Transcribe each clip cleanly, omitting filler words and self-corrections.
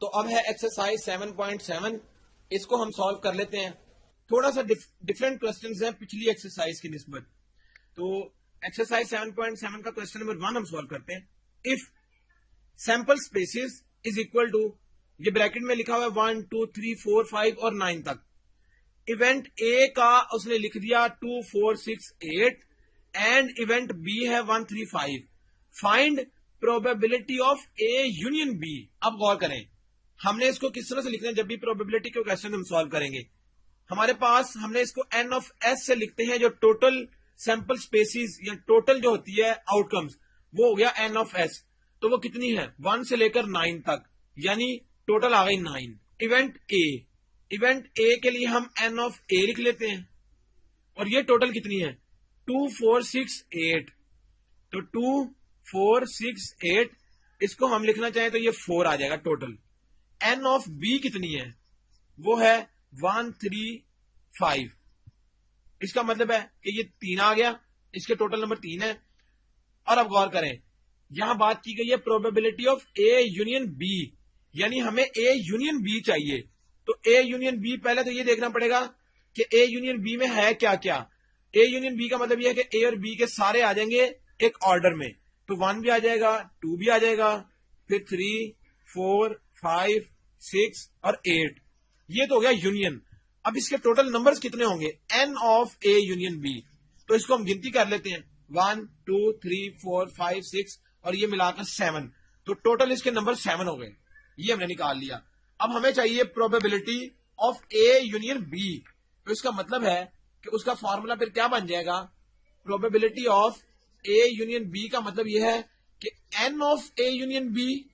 तो अब है एक्सरसाइज 7.7। इसको हम सॉल्व कर लेते हैं। थोड़ा सा डिफरेंट क्वेश्चंस हैं पिछली एक्सरसाइज की निस्बत। तो एक्सरसाइज 7.7 का क्वेश्चन नंबर 1 हम सॉल्व करते हैं। If sample spaces is equal to, ये ब्रैकेट में लिखा हुआ है 1 2 3 4 5 और 9 तक। इवेंट ए का उसने लिख दिया 2 4 6 8 एंड इवेंट बी है 1 3 5। Find probability of A union B. अब गौर करें, हमने इसको किस तरह से लिखना है। जब भी प्रोबेबिलिटी के क्वेश्चन हम सॉल्व करेंगे, हमारे पास हमने इसको एन ऑफ एस से लिखते हैं, जो टोटल सैंपल स्पेसिस या टोटल जो होती है आउटकम्स, वो हो गया एन ऑफ एस। तो वो कितनी है, 1 से लेकर 9 तक, यानी टोटल आ गई 9। इवेंट ए, इवेंट ए के लिए हम एन ऑफ ए लिख लेते हैं, और ये टोटल कितनी है 2 4 6 8। तो 2 4 6 8, इसको हम लिखना चाहें तो ये 4 आ जाएगा टोटल। एन ऑफ बी कितनी है, वो है 1 3 5। इसका मतलब है कि ये 3 आ गया, इसके टोटल नंबर 3 है। और अब गौर करें, यहां बात की गई है probability of A union B, यानी हमें ए यूनियन बी चाहिए। तो ए यूनियन बी, पहले तो ये देखना पड़ेगा कि ए यूनियन बी में है क्या क्या। ए यूनियन बी का मतलब यह है कि ए और बी के सारे आ जाएंगे एक ऑर्डर में। तो 1 भी आ जाएगा, 2 भी आ जाएगा, फिर 3 4 5 6 और 8। ये तो हो गया यूनियन। अब इसके टोटल नंबर्स कितने होंगे, N of A union B. तो इसको हम गिनती कर लेते हैं, 1 2 3 4 5 6 और ये मिलाकर 7। तो टोटल इसके नंबर 7 हो गए, ये हमने निकाल लिया। अब हमें चाहिए probability of A union B. तो इसका मतलब है कि उसका फॉर्मूला फिर क्या बन जाएगा, probability of A union B का मतलब यह है कि n of A union B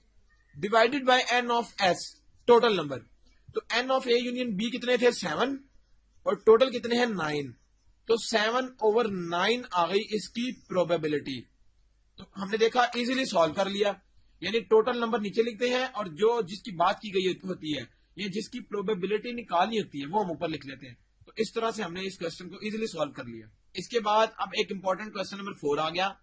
divided by n of S, total number. तो n of A union B कितने थे 7, और टोटल कितने हैं 9। तो 7/9 आ गई इसकी प्रोबेबिलिटी। तो हमने देखा इजीली सॉल्व कर लिया, यानी टोटल नंबर नीचे लिखते हैं और जो जिसकी बात की गई होती है या जिसकी प्रोबेबिलिटी निकालनी होती है वो हम ऊपर लिख लेते हैं। तो इस तरह से हमने इस क्वेश्चन को इजीली सॉल्व कर लिया। इसके बाद अब एक इंपॉर्टेंट क्वेश्चन नंबर 4 आ गया।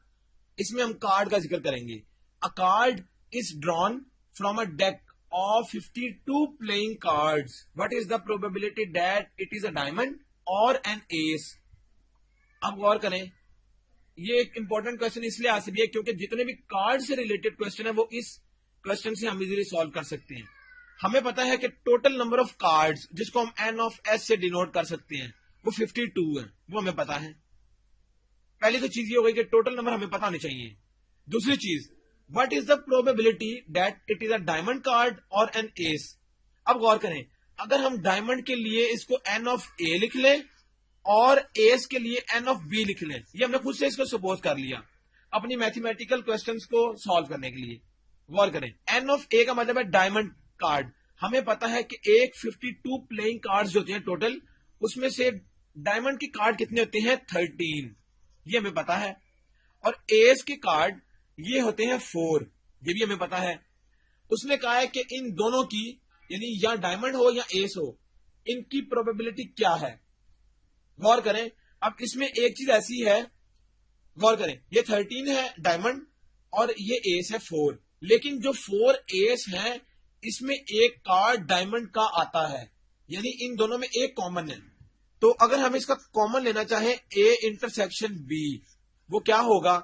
इसमें हम कार्ड का जिक्र करेंगे। अ card is drawn from a deck of 52 playing cards. What is the probability that it is a diamond or an ace? अब गौर करें, ये एक इंपॉर्टेंट क्वेश्चन इसलिए आ सकती है क्योंकि जितने भी कार्ड से रिलेटेड क्वेश्चन है वो इस क्वेश्चन से हम इजीली सॉल्व कर सकते हैं। हमें पता है कि टोटल नंबर ऑफ कार्ड्स, जिसको हम एन ऑफ एस से डिनोट कर सकते हैं, वो 52 है, वो हमें पता है। पहली तो चीज ये हो गई कि टोटल नंबर हमें पता होने चाहिए। दूसरी चीज, What is the probability that it is a diamond card or an ace? अब गौर करें, अगर हम डायमंड के लिए इसको n ऑफ a लिख लें और एस के लिए n ऑफ b लिख लें, ये हमने खुद से इसको सपोज कर लिया अपनी मैथमेटिकल क्वेश्चंस को सॉल्व करने के लिए। गौर करें, n ऑफ a का मतलब है डायमंड कार्ड। हमें पता है कि एक 52 प्लेइंग कार्ड्स जो होते हैं टोटल, उसमें से डायमंड के कार्ड कितने होते हैं 13, ये हमें पता है। और एस के कार्ड ये होते हैं 4, ये भी हमें पता है। उसने कहा है कि इन दोनों की, यानी या डायमंड हो या एस हो, इनकी प्रोबेबिलिटी क्या है। गौर करें, अब इसमें एक चीज ऐसी है, गौर करें, ये 13 है डायमंड और ये एस है 4, लेकिन जो 4 एस है इसमें एक कार्ड डायमंड का आता है, यानी इन दोनों में एक कॉमन है। तो अगर हम इसका कॉमन लेना चाहें ए इंटरसेक्शन बी, वो क्या होगा,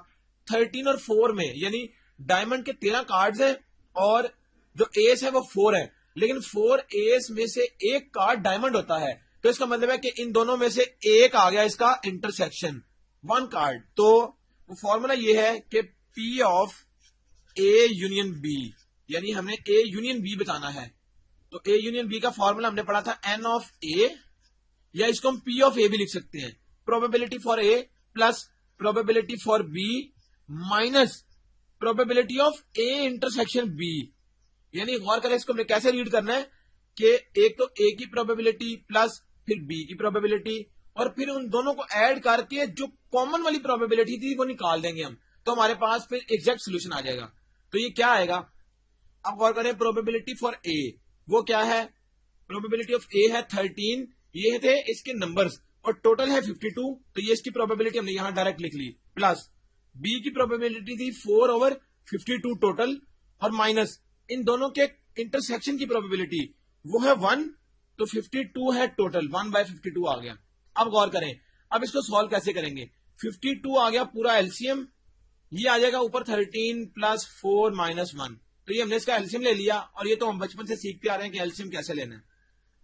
13 और 4 में, यानी डायमंड के 13 कार्ड्स हैं और जो एस है वो 4 है, लेकिन 4 एस में से एक कार्ड डायमंड होता है। तो इसका मतलब है कि इन दोनों में से एक आ गया इसका इंटरसेक्शन, 1 कार्ड। तो फॉर्मूला ये है कि P of A union B, यानी हमने ए यूनियन बी बताना है। तो ए यूनियन बी का फॉर्मूला हमने पढ़ा था एन ऑफ ए, या इसको हम P ऑफ ए भी लिख सकते हैं। Probability for A plus probability for B minus probability of A intersection B. यानी गौर करें, इसको हमने कैसे रीड करना है कि एक तो ए की प्रोबेबिलिटी प्लस फिर बी की प्रोबेबिलिटी, और फिर उन दोनों को ऐड करके जो कॉमन वाली प्रोबेबिलिटी थी वो निकाल देंगे हम, तो हमारे पास फिर एग्जैक्ट सोल्यूशन आ जाएगा। तो ये क्या आएगा, अब गौर करें, प्रोबेबिलिटी फॉर ए वो क्या है, प्रोबेबिलिटी ऑफ ए है 13, ये थे इसके नंबर्स, और टोटल है 52, तो ये इसकी प्रोबेबिलिटी हमने यहां डायरेक्ट लिख ली, प्लस बी की प्रोबेबिलिटी थी 4/52 टोटल, और माइनस इन दोनों के इंटरसेक्शन की प्रोबेबिलिटी वो है 1, तो 52 है टोटल, 1/52 आ गया। अब गौर करें, अब इसको सॉल्व कैसे करेंगे। 52 आ गया पूरा एलसीएम, ये आ जाएगा ऊपर 13 + 4 - 1, तो ये हमने इसका एलसीएम ले लिया, और ये तो हम बचपन से सीखते आ रहे हैं कि एलसीएम कैसे लेना है,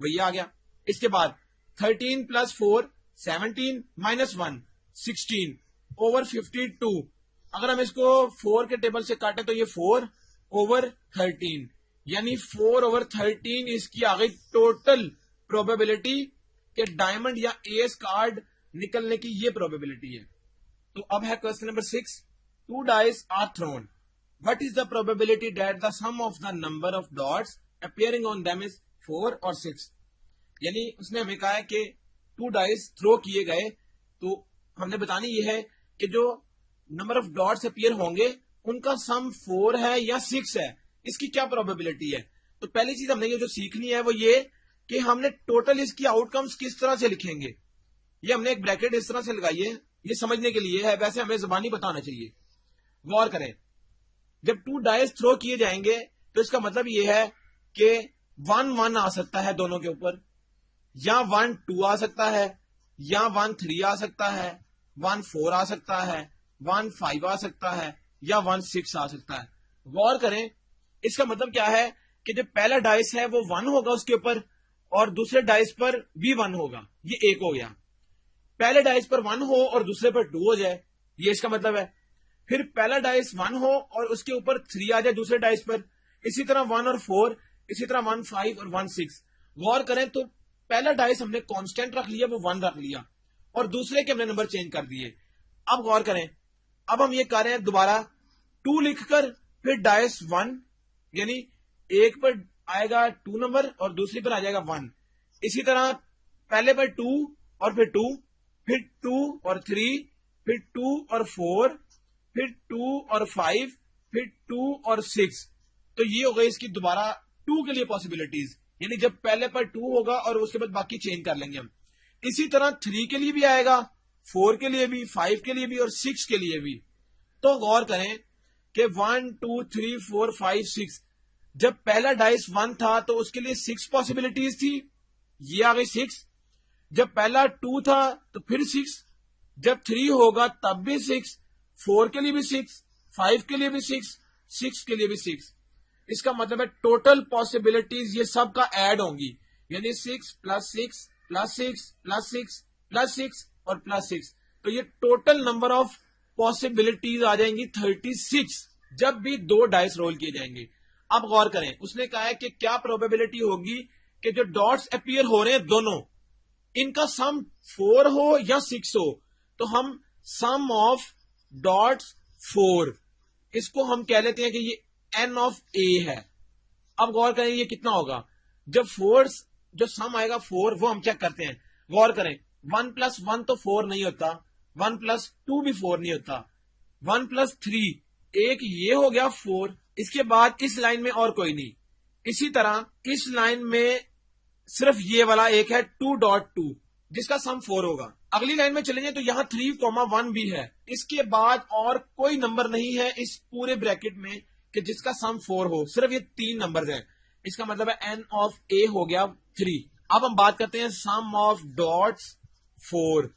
वही आ गया। इसके बाद 13 + 4 17 - 1 16 ओवर 52, अगर हम इसको 4 के टेबल से काटे तो ये 4/13, यानी 4/13 इसकी आ गई टोटल प्रोबेबिलिटी कि डायमंड या एस कार्ड निकलने की ये प्रोबेबिलिटी है। तो अब है question number 6, 2 dice are thrown, what is the probability that the sum of the number of dots appearing on them is 4 or 6। यानी उसने हमें कहा है कि 2 डाइस थ्रो किए गए, तो हमने बतानी ये है कि जो नंबर ऑफ डॉट्स अपीयर होंगे उनका सम 4 है या 6 है, इसकी क्या प्रोबेबिलिटी है। तो पहली चीज हमने ये जो सीखनी है वो ये कि हमने टोटल इसकी आउटकम्स किस तरह से लिखेंगे। ये हमने एक ब्रैकेट इस तरह से लगाई है, ये समझने के लिए है, वैसे हमें जुबानी बताना चाहिए। गौर करें, जब 2 डाइस थ्रो किए जाएंगे तो इसका मतलब ये है कि 1 आ सकता है दोनों के ऊपर, या 1 2 आ सकता है, या 1 3 आ सकता है, 1 4 आ सकता है, 1 5 आ सकता है, या 1 6 आ सकता है। गौर करें, इसका मतलब क्या है कि जो पहला डाइस है वो 1 होगा उसके ऊपर, और दूसरे डाइस पर भी 1 होगा, ये एक हो गया। पहले डाइस पर 1 हो और दूसरे पर 2 हो जाए, ये इसका मतलब है। फिर पहला डाइस 1 हो और उसके ऊपर 3 आ जाए दूसरे डाइस पर, इसी तरह 1 और 4, इसी तरह 1 5 और 1 6। गौर करें तो पहला डाइस हमने कांस्टेंट रख लिया, वो 1 रख लिया, और दूसरे के हमने नंबर चेंज कर दिए। अब गौर करें, अब हम ये कर रहे हैं दोबारा 2 लिखकर फिर डाइस 1, यानी एक पर आएगा 2 नंबर और दूसरी पर आ जाएगा 1। इसी तरह पहले पर 2 और फिर 2, फिर 2 और 3, फिर 2 और 4, फिर 2 और 5, फिर 2 और 6। तो ये हो गई इसकी दोबारा 2 के लिए पॉसिबिलिटीज, यानी जब पहले पर 2 होगा और उसके बाद बाकी चेंज कर लेंगे हम। इसी तरह 3 के लिए भी आएगा, 4 के लिए भी, 5 के लिए भी और 6 के लिए भी। तो गौर करें कि 1 2 3 4 5 6, जब पहला डाइस 1 था तो उसके लिए 6 पॉसिबिलिटीज थी, ये आ गई 6। जब पहला 2 था तो फिर 6, जब 3 होगा तब भी 6, 4 के लिए भी 6, 5 के लिए भी 6, 6 के लिए भी 6। इसका मतलब है टोटल पॉसिबिलिटीज ये सब का ऐड होंगी, यानी 6 + 6 + 6 + 6 + 6 और +6, तो ये टोटल नंबर ऑफ पॉसिबिलिटीज आ जाएंगी 36, जब भी 2 डाइस रोल किए जाएंगे। अब गौर करें, उसने कहा है कि क्या प्रोबेबिलिटी होगी कि जो डॉट्स अपीयर हो रहे हैं दोनों, इनका सम 4 हो या 6 हो। तो हम सम ऑफ डॉट्स 4, इसको हम कह लेते हैं कि ये n ऑफ a है। अब गौर करें ये कितना होगा, जब 4 जो सम आएगा 4 वो हम चेक करते हैं। गौर करें 1 + 1 तो 4 नहीं होता, 1 + 2 भी 4 नहीं होता, 1 + 3 एक ये हो गया 4, इसके बाद इस लाइन में और कोई नहीं। इसी तरह इस लाइन में सिर्फ ये वाला एक है 2.2 जिसका सम 4 होगा। अगली लाइन में चले जाए तो यहां 3,1 भी है, इसके बाद और कोई नंबर नहीं है इस पूरे ब्रैकेट में कि जिसका सम 4 हो, सिर्फ ये 3 नंबर है। इसका मतलब है n ऑफ a हो गया 3। अब हम बात करते हैं सम ऑफ डॉट्स 4,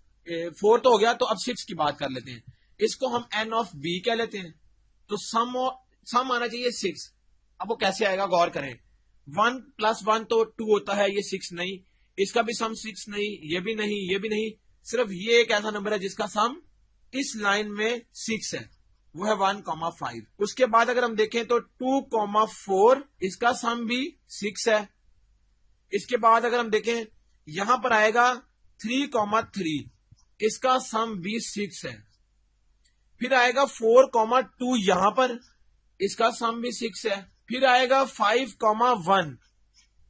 4 तो हो गया, तो अब 6 की बात कर लेते हैं, इसको हम n ऑफ b कह लेते हैं। तो सम आना चाहिए 6। अब वो कैसे आएगा, गौर करें, 1 + 1 तो 2 होता है, ये 6 नहीं, इसका भी सम 6 नहीं, ये भी नहीं, ये भी नहीं, सिर्फ ये एक ऐसा नंबर है जिसका सम इस लाइन में 6 है, वो है 1,5। उसके बाद अगर हम देखें तो 2,4 इसका सम भी 6 है। इसके बाद अगर हम देखें यहां पर आएगा 3,3 इसका सम भी 6 है। फिर आएगा 4,2 यहां पर, इसका सम भी 6 है। फिर आएगा 5,1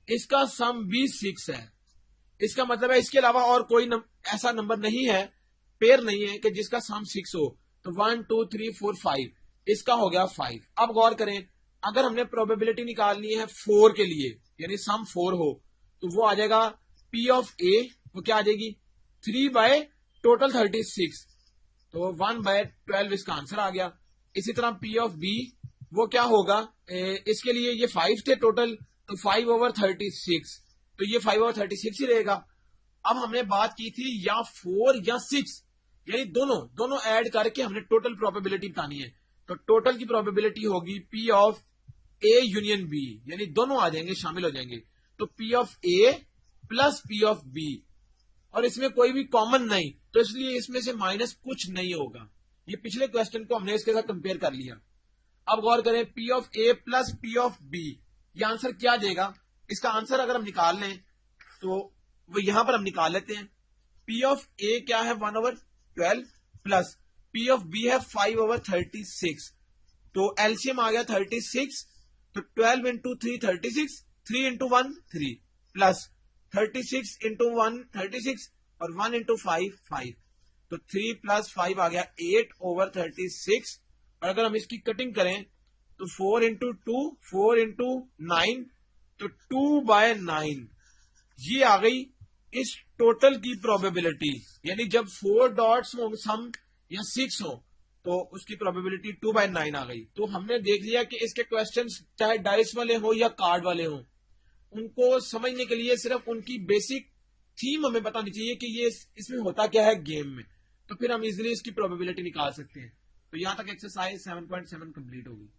इसका सम भी 6 है। इसका मतलब है इसके अलावा और कोई ऐसा नंबर नहीं है, पेयर नहीं है कि जिसका सम 6 हो। तो 1 2 3 4 5 इसका हो गया 5। अब गौर करें, अगर हमने प्रोबेबिलिटी निकालनी है 4 के लिए, यानी सम 4 हो, तो वो आ जाएगा P ऑफ A, वो क्या आ जाएगी 3/टोटल 36, तो 1/12 इसका आंसर आ गया। इसी तरह P ऑफ B वो क्या होगा, इसके लिए ये 5 थे टोटल, तो 5/36, तो ये 5/36 ही रहेगा। अब हमने बात की थी या 4 या 6, यानी दोनों दोनों ऐड करके हमने टोटल प्रोबेबिलिटी बतानी है। तो टोटल की प्रोबेबिलिटी होगी P of A union B, यानी दोनों आ जाएंगे, शामिल हो जाएंगे। तो P of A plus P of B, और इसमें कोई भी कॉमन नहीं, तो इसलिए इसमें से माइनस कुछ नहीं होगा। ये पिछले क्वेश्चन को हमने इसके साथ कंपेयर कर लिया। अब गौर करें, P of A plus P of B, ये आंसर क्या देगा? इसका आंसर अगर हम निकाल लें तो वो यहां पर हम निकाल लेते हैं। P ऑफ A क्या है 1/12 प्लस P ऑफ B है 5/36, तो एलसीएम आ गया 36, तो 12 इंटू 3 36, 3 इंटू 1 3, प्लस 36 इंटू 1 36, और 1 इंटू 5 5, तो 3 प्लस 5 आ गया 8/36। और अगर हम इसकी कटिंग करें तो 4 इंटू 2 4 इंटू 9, तो 2/9 ये आ गई इस टोटल की प्रोबेबिलिटी। यानी जब 4 डॉट्स हो सम या 6 हो तो उसकी प्रोबेबिलिटी 2/9 आ गई। तो हमने देख लिया कि इसके क्वेश्चंस चाहे डाइस वाले हो या कार्ड वाले हो, उनको समझने के लिए सिर्फ उनकी बेसिक थीम हमें बतानी चाहिए कि ये इसमें होता क्या है गेम में, तो फिर हम इजीली इसकी प्रोबेबिलिटी निकाल सकते हैं। तो यहां तक एक्सरसाइज 7.7 कंप्लीट होगी।